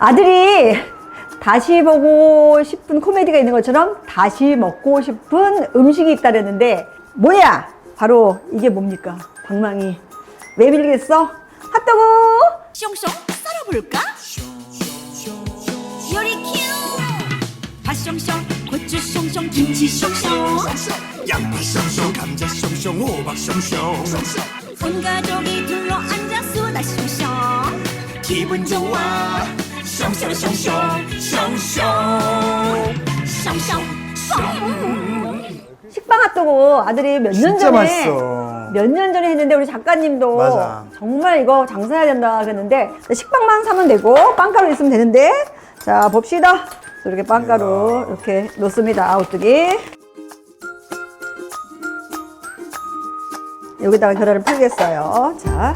아들이 다시 보고 싶은 코미디가 있는 것처럼 다시 먹고 싶은 음식이 있다랬는데 뭐냐? 바로 이게 뭡니까? 방망이. 왜 빌리겠어? 핫도그! 숑숑 썰어볼까? 요리 큐! 팥숑숑, 고추 숑숑, 김치 숑숑 양파 숑숑 감자 숑숑 호박 숑숑 온 가족이 둘러앉아 수다 숑숑 기분 좋아 숑숑 숑숑 숑숑 숑숑 식빵 핫도그 아들이 몇 년 진짜 전에 맛있어. 몇 년 전에 했는데 우리 작가님도 맞아. 정말 이거 장사해야 된다 그랬는데 식빵만 사면 되고 빵가루 있으면 되는데 자 봅시다. 이렇게 빵가루 이렇게 넣습니다. 오뚜기 여기다가 계란을 풀겠어요. 자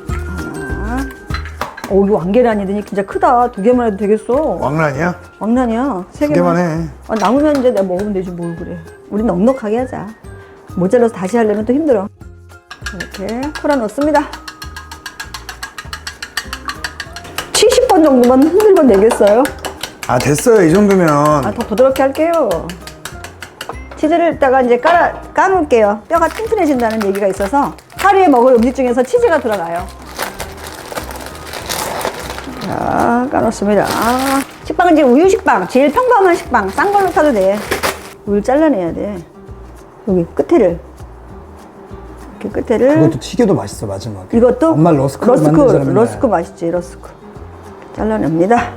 하나. 오 이거 왕계란이더니 진짜 크다. 두 개만 해도 되겠어. 왕란이야? 왕란이야. 세 두 개만 개만 해. 아, 남으면 이제 내가 먹으면 되지 뭘 그래. 우리 넉넉하게 하자. 모자라서 다시 하려면 또 힘들어. 이렇게 풀어 넣습니다. 70번 정도만 흔들면 되겠어요. 아 됐어요 이 정도면. 아, 더 부드럽게 할게요. 치즈를 이따가 이제 까놓을게요. 뼈가 튼튼해진다는 얘기가 있어서 하루에 먹을 음식 중에서 치즈가 들어가요. 자, 까놓습니다. 식빵은 지금 우유 식빵, 제일 평범한 식빵, 싼 걸로 사도 돼. 우유를 잘라내야 돼. 여기 끝에를. 이렇게 끝에를. 그것도 튀겨도 맛있어 마지막에. 이것도 엄마 러스크를 만들잖아, 맨날. 러스크 맛있지, 러스크. 잘라냅니다.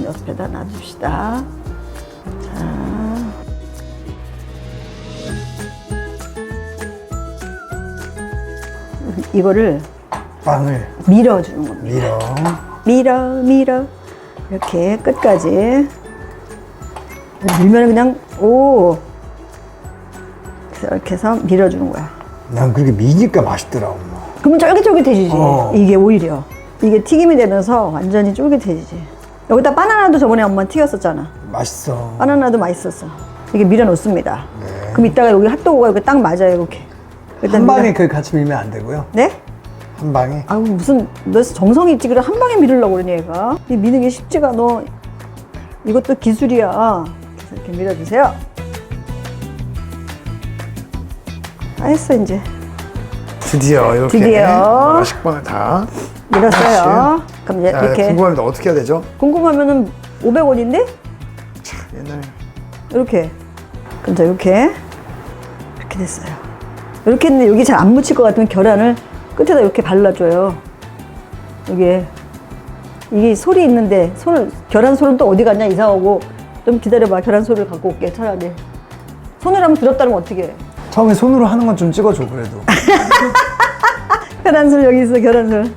옆에다 놔줍시다. 자. 이거를 빵을 밀어주는 겁니다. 밀어. 이렇게 끝까지. 밀면 그냥, 오. 그래서 이렇게 해서 밀어주는 거야. 난 그렇게 미니까 맛있더라 엄마. 그러면 쫄깃쫄깃해지지. 어. 이게 오히려. 이게 튀김이 되면서 완전히 쫄깃해지지. 여기다 바나나도 저번에 엄마 튀겼었잖아. 맛있어. 바나나도 맛있었어. 이게 밀어 놓습니다. 네. 그럼 이따가 여기 핫도그가 이렇게 딱 맞아요, 이렇게. 일단 한 방에 밀어- 그 같이 밀면 안 되고요. 네? 한 방에. 아우, 무슨, 너 정성이 있지. 그래, 한 방에 밀으려고 그러니, 얘가. 이 미는 게 쉽지가, 너. 이것도 기술이야. 그래서 이렇게 밀어주세요. 다 했어, 이제. 드디어 이렇게. 드디어. 식빵을 다. 밀었어요. 그럼 이제 자, 이렇게. 궁금합니다. 어떻게 해야 되죠? 궁금하면은 500원인데? 옛날에. 이렇게. 그럼 자, 이렇게 됐어요. 이렇게 했는데 여기 잘 안 묻힐 것 같으면 계란을 끝에다 이렇게 발라줘요. 이게 솔이 있는데 계란 솔은 또 어디 갔냐 이상하고 좀 기다려봐. 계란 솔을 갖고 올게 차라리. 손으로 하면 두렵다면 어떻게 해? 처음에 손으로 하는 건 좀 찍어줘 그래도. 계란 솔 여기 있어. 계란 솔.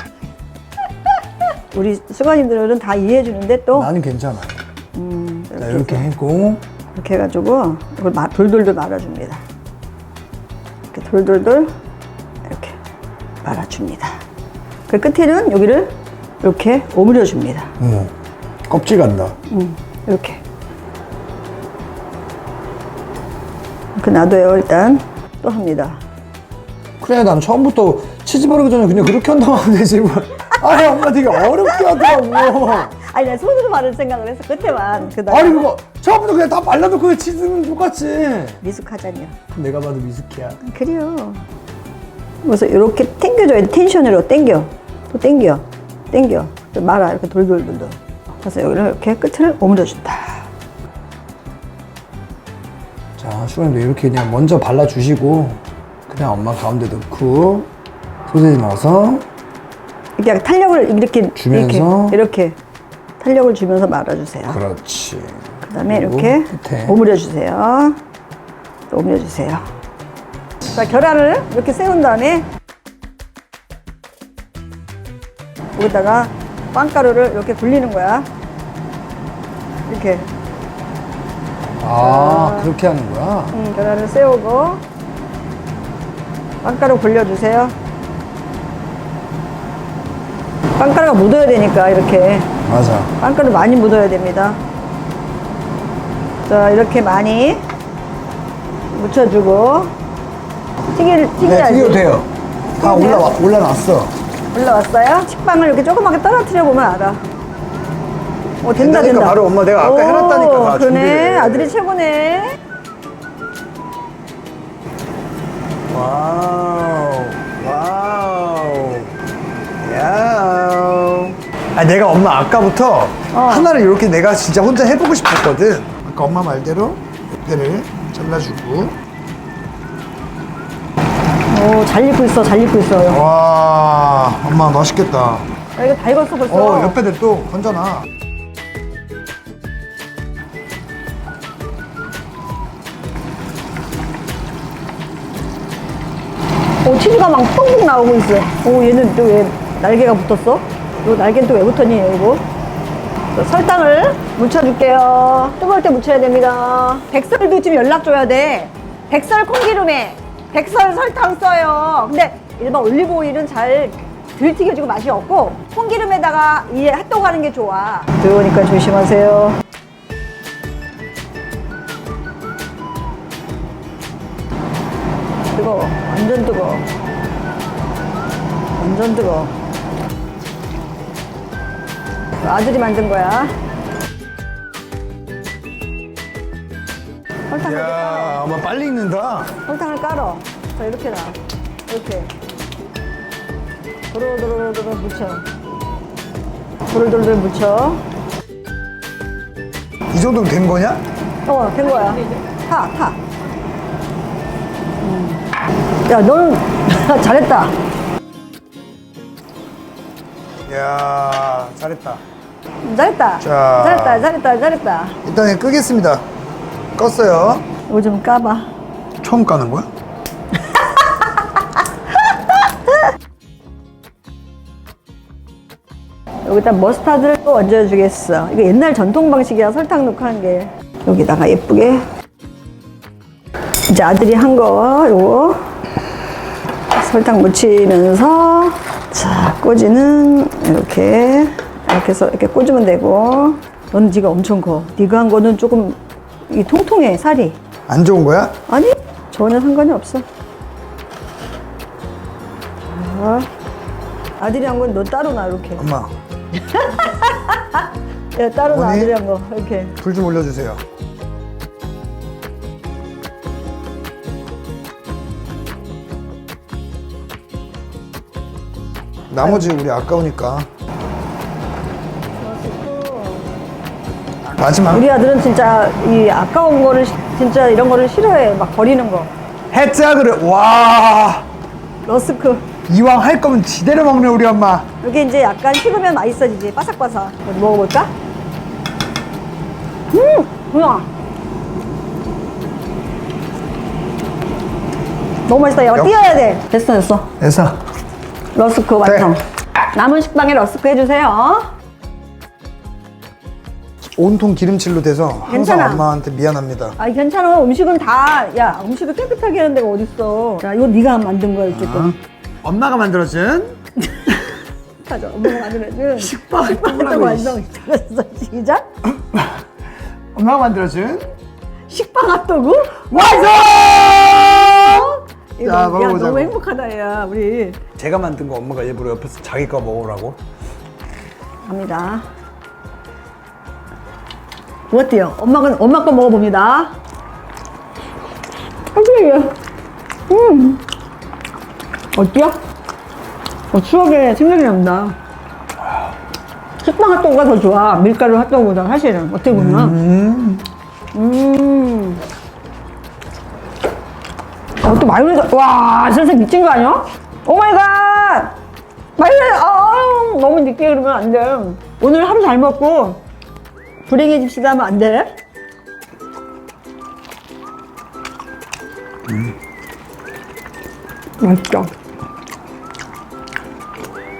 우리 수강님들은 다 이해해 주는데 또 나는 괜찮아. 자, 이렇게 했고. 이렇게 해가지고 이걸 돌돌돌 말아줍니다. 이렇게 돌돌돌 이렇게 말아줍니다. 그 끝에는 여기를 이렇게 오므려줍니다. 껍질 간다. 이렇게 놔둬요. 일단 또 합니다. 그래 난 처음부터 치즈 바르기 전에 그냥 그렇게 한다고 하면 되지 뭐. 아니 엄마 되게 어렵게 하더라고. 아니 내가 손으로 바를 생각을 해서 끝에만 그다음에 아니 그거 처음부터 그냥 다 발라놓고 그냥 치즈는 똑같지. 미숙하잖요. 내가 봐도 미숙해야. 그래요. 그래서 이렇게 당겨줘야 돼. 텐션으로 당겨. 또 당겨. 또 말아. 이렇게 돌돌돌돌. 그래서 여기를 이렇게 끝을 오므려준다. 자 슈가님도 이렇게 그냥 먼저 발라주시고 그냥 엄마 가운데 넣고 소세지 넣어서 이렇게 약간 탄력을 이렇게 주면서 이렇게 탄력을 주면서 말아주세요. 그렇지. 그다음에 그리고 이렇게 끝에. 오므려주세요. 또 오므려주세요. 자, 계란을 이렇게 세운 다음에 여기다가 빵가루를 이렇게 굴리는 거야. 이렇게 그렇게 하는 거야? 계란을 세우고 빵가루 굴려주세요. 빵가루가 묻어야 되니까 이렇게 맞아. 빵가루 많이 묻어야 됩니다. 자, 이렇게 많이 묻혀주고 네, 튀겨야지. 튀겨도 돼요. 다 올라놨어. 올라왔어요? 식빵을 이렇게 조그맣게 떨어뜨려 보면 알아. 된다, 된다니까 된다. 바로 엄마 내가 아까 해놨다니까 다 그러네. 준비를. 아들이 최고네. 와우. 와우. 야우. 아, 내가 엄마 아까부터 하나를 이렇게 내가 진짜 혼자 해보고 싶었거든. 아까 엄마 말대로 옆에를 잘라주고. 잘 익고 있어, 잘 익고 있어요. 와, 엄마 맛있겠다. 이거 다 익었어, 벌써. 옆에들 또 건져놔. 치즈가 막 뻥뻥 나오고 있어. 얘는 또 왜 날개가 붙었어? 이 날개는 또 왜 붙었니, 이거? 설탕을 묻혀줄게요. 뜨거울 때 묻혀야 됩니다. 백설도 지금 연락 줘야 돼. 백설 콩기름에 백설 설탕 써요. 근데 일반 올리브 오일은 잘 덜 튀겨지고 맛이 없고 콩기름에다가 이 핫도그 하는 게 좋아. 뜨거우니까 조심하세요. 뜨거워. 완전 뜨거워. 완전 뜨거워. 아들이 만든 거야. 설탕을 깔아. 야, 엄마 빨리 익는다. 설탕을 깔아. 자, 이렇게 놔. 이렇게. 도로도로도로 묻혀. 도로도로 묻혀. 이 정도면 된 거냐? 된 거야. 타. 야, 너는 잘했다. 야, 잘했다. 잘했다. 자. 잘했다. 일단 끄겠습니다. 껐어요. 이거 좀 까봐. 처음 까는 거야? 여기다 머스타드를 또 얹어주겠어. 이거 옛날 전통 방식이야. 설탕 넣고 하는 게. 여기다가 예쁘게. 이제 아들이 한 거, 요거. 설탕 묻히면서, 자, 꼬지는 이렇게 해서 이렇게 꽂으면 되고. 넌 네가 엄청 커. 네가 한 거는 조금 이 통통해, 살이. 안 좋은 거야? 아니, 전혀 상관이 없어. 자, 아들이 한 건 너 따로 놔, 이렇게. 엄마, 야, 따로 놔, 어머니? 아들이 한 거. 이렇게. 불 좀 올려주세요. 나머지 우리 아까우니까. 마지막. 우리 아들은 진짜 이 아까운 거를 진짜 이런 거를 싫어해. 막 버리는 거. 했자 그래. 와, 러스크. 이왕 할 거면 지대로 먹네 우리 엄마. 이게 이제 약간 식으면 맛있어지지. 바삭바삭. 어디 먹어볼까? 뭐야? 너무 맛있다. 야, 띄어야 돼. 됐어. 애사. 러스크 완성. 남은 식빵에 러스크 해주세요. 온통 기름칠로 돼서 항상 괜찮아. 엄마한테 미안합니다. 아, 괜찮아. 음식은 다, 야, 음식을 깨끗하게 하는 데가 어딨어. 야, 이거 네가 만든 거야, 어쨌든. 엄마가 만들어준 맞아. 엄마가 만들어준 식빵을 식빵도 완성. 잘했어. 시작. 엄마가 만들어준 식빵 핫도그? 완성! 이거, 자, 야, 먹어보자고. 너무 행복하다, 야, 우리. 제가 만든 거 엄마가 일부러 옆에서 자기 거 먹으라고. 갑니다. 어때요? 엄마 거 먹어봅니다. 어때요? 어때요? 추억에 생각이 납니다. 식빵 핫도그가 더 좋아. 밀가루 핫도그보다 사실은. 어떻게 보면. 또 마요네즈. 와, 선생님 미친 거 아니야? 오마이갓! 마요네즈! 너무 늦게 그러면 안 돼. 오늘 하루 잘 먹고 불행해집시다 하면 안 돼. 맛있다.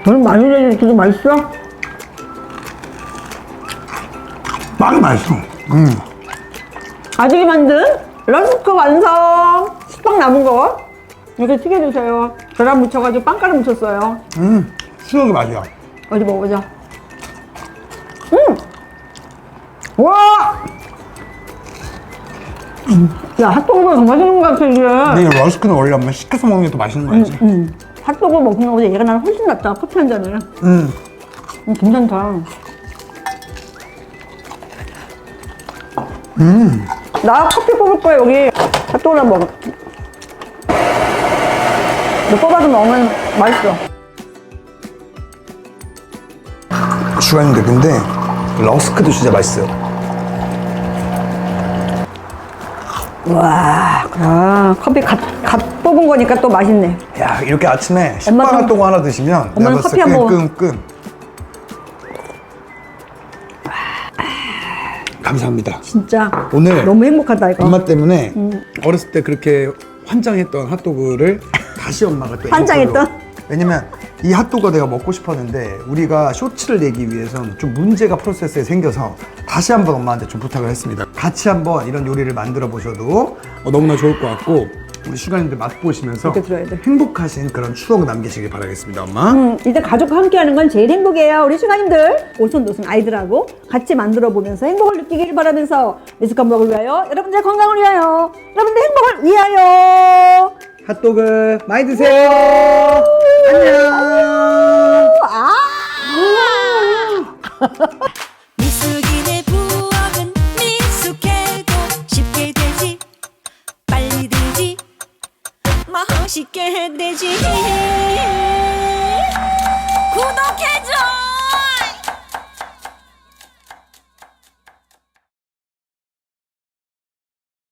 너는 마요네즈 이렇게 맛있어? 빵이 맛있어. 아직이 만든 러스크 완성! 식빵 남은 거 이렇게 튀겨주세요. 계란 묻혀가지고 빵가루 묻혔어요. 추억의 맛이야. 어디 먹어보자. 와! 야, 핫도그가 더 맛있는 것 같아, 이제. 근데 이 러스크는 원래 엄마 시켜서 먹는 게 더 맛있는 거 알지? 핫도그 먹는 거보다 얘가 나는 훨씬 낫다. 커피 한 잔을. 괜찮다. 나 커피 뽑을 거야, 여기. 핫도그랑 먹어. 너 뽑아도 먹으면 맛있어. 슈가님들 근데 러스크도 진짜 맛있어요. 와, 커피 갓 뽑은 거니까 또 맛있네. 야, 이렇게 아침에 엄마 식빵 좀- 핫도그 하나 드시면 엄마는 내가 봤을 커피 때 한 모금. 끈끈끈. 감사합니다. 진짜. 오늘 너무 행복하다, 이거. 엄마 때문에 어렸을 때 그렇게 환장했던 핫도그를 다시 엄마가 또 환장했던? 앵콜로. 왜냐면 이 핫도그가 내가 먹고 싶었는데 우리가 쇼츠를 내기 위해선 좀 문제가 프로세스에 생겨서 다시 한번 엄마한테 좀 부탁을 했습니다. 같이 한번 이런 요리를 만들어 보셔도 너무나 좋을 것 같고 우리 슈가님들 맛보시면서 이렇게 들어야 돼. 행복하신 그런 추억 남기시길 바라겠습니다, 엄마. 이제 가족과 함께 하는 건 제일 행복이에요. 우리 슈가님들 오손도손 아이들하고 같이 만들어 보면서 행복을 느끼기를 바라면서 미숙한 먹을 위하여 여러분들의 건강을 위하여 여러분들의 행복을 위하여 핫도그 많이 드세요. 안녕. 미숙인의 부엌은 미숙해도 쉽게 되지 빨리 되지 멋있게 되지